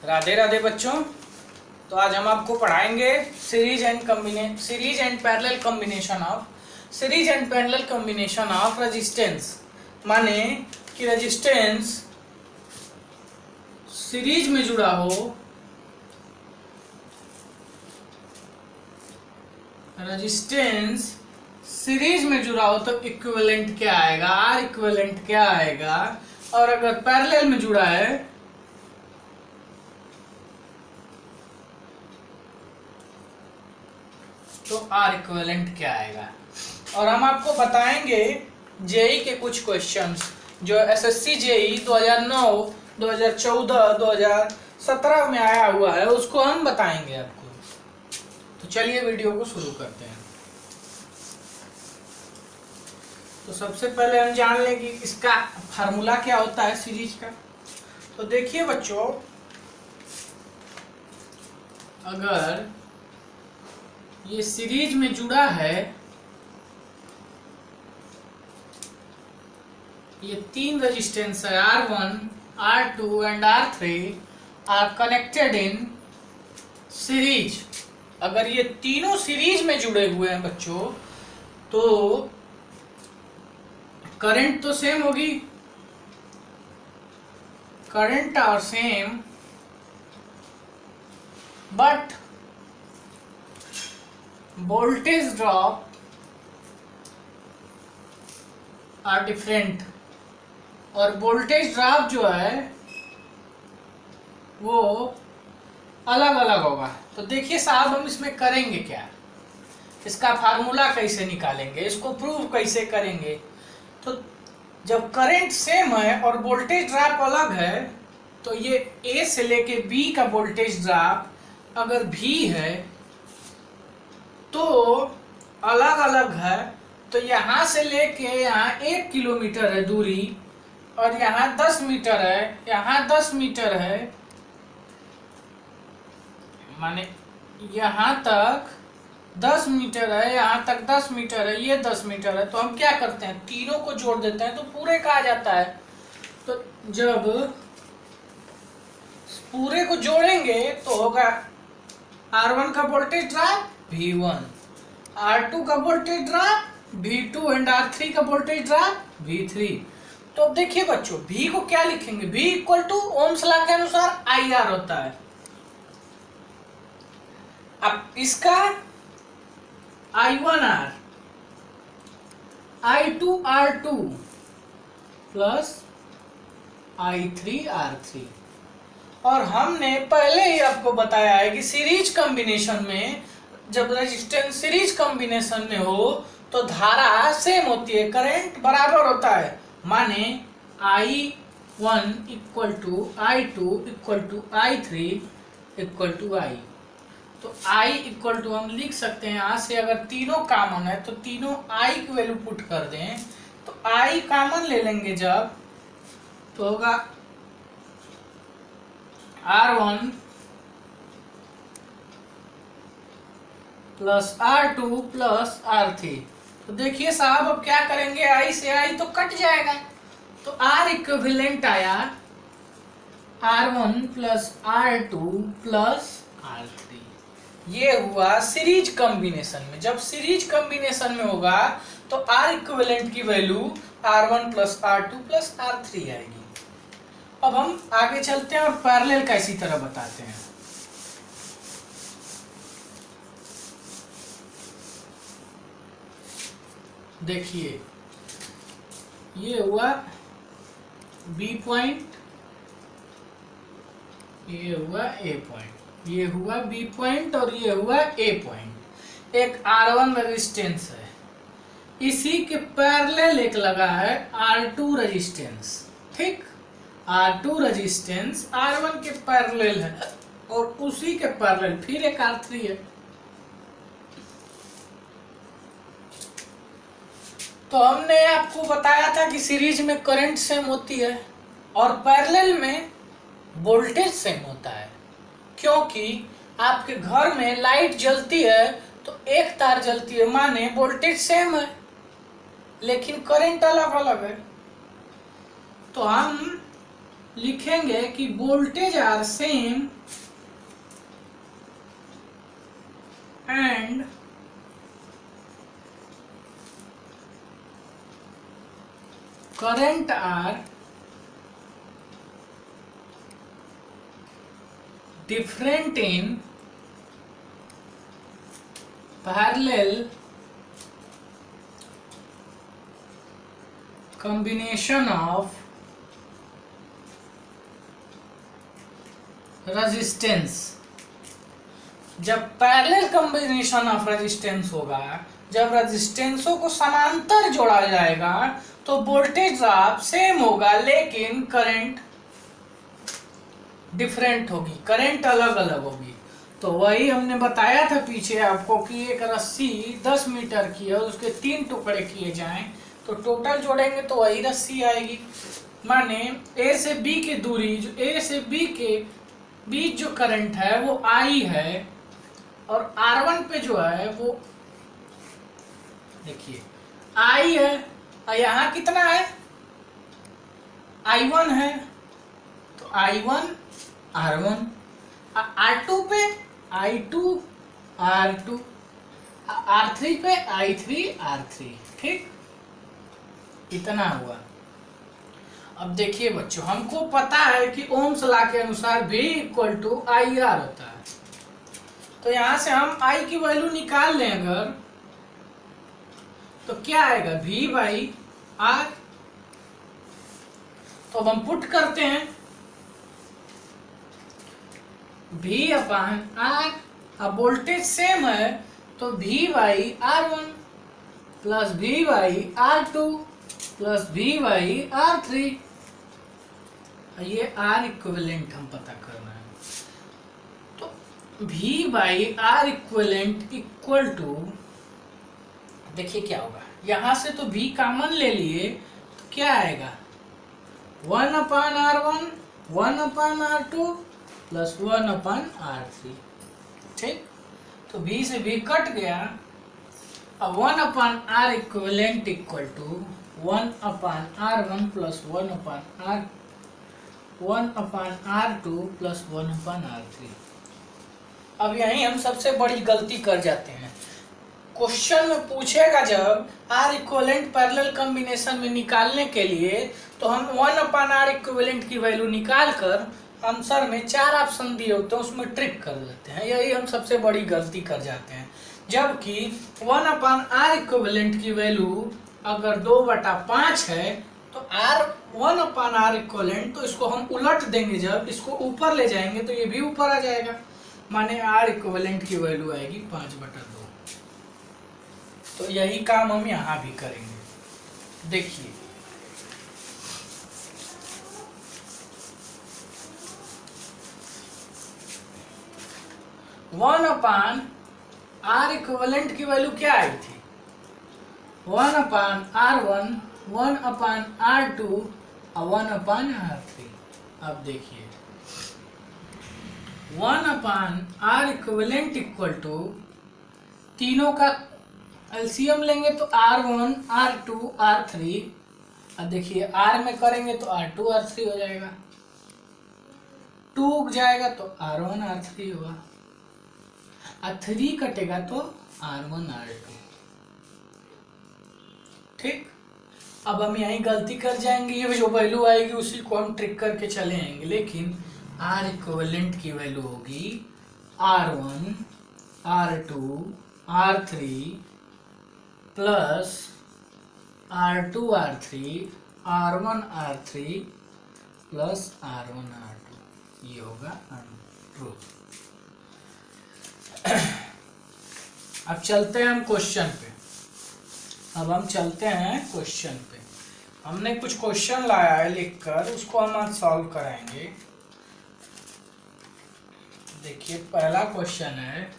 राधे राधे बच्चों। तो आज हम आपको पढ़ाएंगे series and parallel combination of resistance. माने कि रेजिस्टेंस सीरीज में जुड़ा हो, तो इक्विवेलेंट क्या आएगा, आर इक्विवेलेंट क्या आएगा, और अगर पैरेलल में जुड़ा है तो आर इक्विवेलेंट क्या आएगा। और हम आपको बताएंगे जेई के कुछ क्वेश्चंस जो एसएससी जेई 2009, 2014, 2017 में आया हुआ है, उसको हम बताएंगे आपको। तो चलिए वीडियो को शुरू करते हैं। तो सबसे पहले हम जान लें कि इसका फार्मूला क्या होता है सीरीज का। तो देखिए बच्चों, अगर ये सीरीज में जुड़ा है, ये तीन रेजिस्टेंस है R1, R2 and R3 are connected in series. अगर ये तीनों सीरीज में जुड़े हुए हैं बच्चों, तो करंट तो सेम होगी, current are same, but voltage drop are different. और वोल्टेज ड्रॉप जो है वो अलग अलग होगा। तो देखिए साहब, हम इसमें करेंगे क्या, इसका फार्मूला कैसे निकालेंगे, इसको प्रूव कैसे करेंगे। तो जब करंट सेम है और वोल्टेज ड्रॉप अलग है, तो ये ए से लेके बी का वोल्टेज ड्रॉप अगर भी है तो अलग अलग है, तो यहां से लेके यहाँ 1 किलोमीटर है दूरी, और यहाँ 10 मीटर है, यहाँ 10 मीटर है, माने यहाँ तक 10 मीटर है, यहाँ तक 10 मीटर है, ये 10 मीटर है। तो हम क्या करते हैं, तीनों को जोड़ देते हैं तो पूरे का आ जाता है। तो जब पूरे को जोड़ेंगे तो होगा R1 का वोल्टेज ड्रॉप V1, R2 का voltage drop V2 and R3 का वोल्टेज ड्रॉप V3। तो अब देखिए बच्चों, V को क्या लिखेंगे, V equal to ohm's law के अनुसार IR होता है। अब इसका I1R, I2R2 प्लस I3R3। और हमने पहले ही आपको बताया है कि सीरीज कॉम्बिनेशन में, जब रेजिस्टेंस सीरीज कॉम्बिनेशन में हो तो धारा सेम होती है, करंट बराबर होता है। माने I1 equal to I2 equal to I3 equal to I। तो I इक्वल टू हम लिख सकते हैं, यहाँ से अगर तीनों कॉमन है तो तीनों I की वैल्यू पुट कर दें, तो I कॉमन ले लेंगे जब, तो होगा R1 plus R2 plus R3। तो देखिए साहब, अब क्या करेंगे, I से I तो कट जाएगा, तो R इक्विवेलेंट आया R1 plus R2 plus R3। ये हुआ सीरीज कॉम्बिनेशन में। जब सीरीज कॉम्बिनेशन में होगा तो R इक्विवेलेंट की value R1 plus R2 plus R3 आएगी। अब हम आगे चलते हैं और पैरेलल का इसी तरह बताते हैं। देखिए, ये हुआ B पॉइंट, ये हुआ A पॉइंट, ये हुआ B पॉइंट और ये हुआ A पॉइंट। एक R1 रेजिस्टेंस है, इसी के पैरेलल एक लगा है R2 रेजिस्टेंस। ठीक, R2 रेजिस्टेंस R1 के पैरेलल है और उसी के पैरेलल फिर एक R3 है। तो हमने आपको बताया था कि सीरीज में करंट सेम होती है और पैरेलल में वोल्टेज सेम होता है, क्योंकि आपके घर में लाइट जलती है तो एक तार जलती है, माने वोल्टेज सेम है लेकिन करंट अलग अलग है। तो हम लिखेंगे कि voltage are same and current are different in parallel combination of resistance। जब पैरेलल कॉम्बिनेशन ऑफ रेजिस्टेंस होगा, जब रेजिस्टेंसों को समांतर जोड़ा जाएगा तो वोल्टेज ड्रॉप सेम होगा लेकिन करंट डिफरेंट होगी, करंट अलग अलग होगी। तो वही हमने बताया था पीछे आपको कि एक रस्सी 10 मीटर की है, उसके 3 टुकड़े किए जाएं तो टोटल जोड़ेंगे तो वही रस्सी आएगी। माने ए से बी की दूरी, जो ए से बी के बीच जो करंट है वो आई है, और R1 पे जो है वो देखिए आई है, और यहाँ कितना है I1 है, तो I1 R1, R2 पे I2 R2, R3 पे I3 R3। ठीक, इतना हुआ। अब देखिए बच्चों, हमको पता है कि ओम्स लॉ के अनुसार V इक्वल टू IR होता है, तो यहां से हम I की वैल्यू निकाल लें अगर, तो क्या आएगा V बाई R। तो अब हम पुट करते हैं V अपान R, अब वोल्टेज सेम है तो V by R1 plus V by R2 plus V by R3। ये R इक्विवेलेंट हम पता करना है, तो V by R equivalent equal to, देखिए क्या होगा, यहां से तो V कॉमन ले लिए तो क्या आएगा 1 upon R1 1 upon R2 plus 1 upon R3। ठीक, तो V से V कट गया, अब 1 upon R equivalent equal to 1 upon R1 plus 1 upon R2 plus 1 upon R3। अब यहीं हम सबसे बड़ी गलती कर जाते हैं। क्वेश्चन में पूछेगा जब R इक्विवेलेंट पैरेलल कॉम्बिनेशन में निकालने के लिए, तो हम 1 अपान R इक्विवेलेंट की वैल्यू निकाल कर आंसर में 4 ऑप्शन दिए होते हैं उसमें ट्रिक कर देते हैं। यही हम सबसे बड़ी गलती कर जाते हैं। जबकि 1 अपान R इक्विवेलेंट की वैल्यू अगर 2/5 है तो R 1 अपान R इक्विवेलेंट, तो इसको हम उलट देंगे, जब इसको ऊपर ले जाएंगे तो ये भी ऊपर आ जाएगा, माने R इक्विवेलेंट की वैल्यू आएगी 5/2। तो यही काम हम यहाँ भी करेंगे। देखिए वन अपान R इक्विवेलेंट की वैल्यू क्या आई थी 1 अपान R1 1 अपान R2 और 1 अपान R3। अब देखिए 1 upon R equivalent equal to, तीनों का एलसीएम लेंगे तो R1 R2 R3, अब देखिए R में करेंगे तो R2 R3 हो जाएगा, 2 जाएगा तो R1 R3 होगा, और 3 कटेगा तो R1 R2। ठीक, अब हम यही गलती कर जाएंगे, ये जो वैल्यू आएगी उसी को हम ट्रिक करके चले आएंगे, लेकिन R इक्विवेलेंट की वैल्यू होगी R1 R2 R3 plus R2 R3 R1 R3 plus R1 R2, ये होगा ट्रूथ। अब चलते हैं हम क्वेश्चन पे। अब हम चलते हैं क्वेश्चन पे। हमने कुछ क्वेश्चन लाया है लिखकर, उसको हम आज सॉल्व कराएंगे। देखिए पहला क्वेश्चन है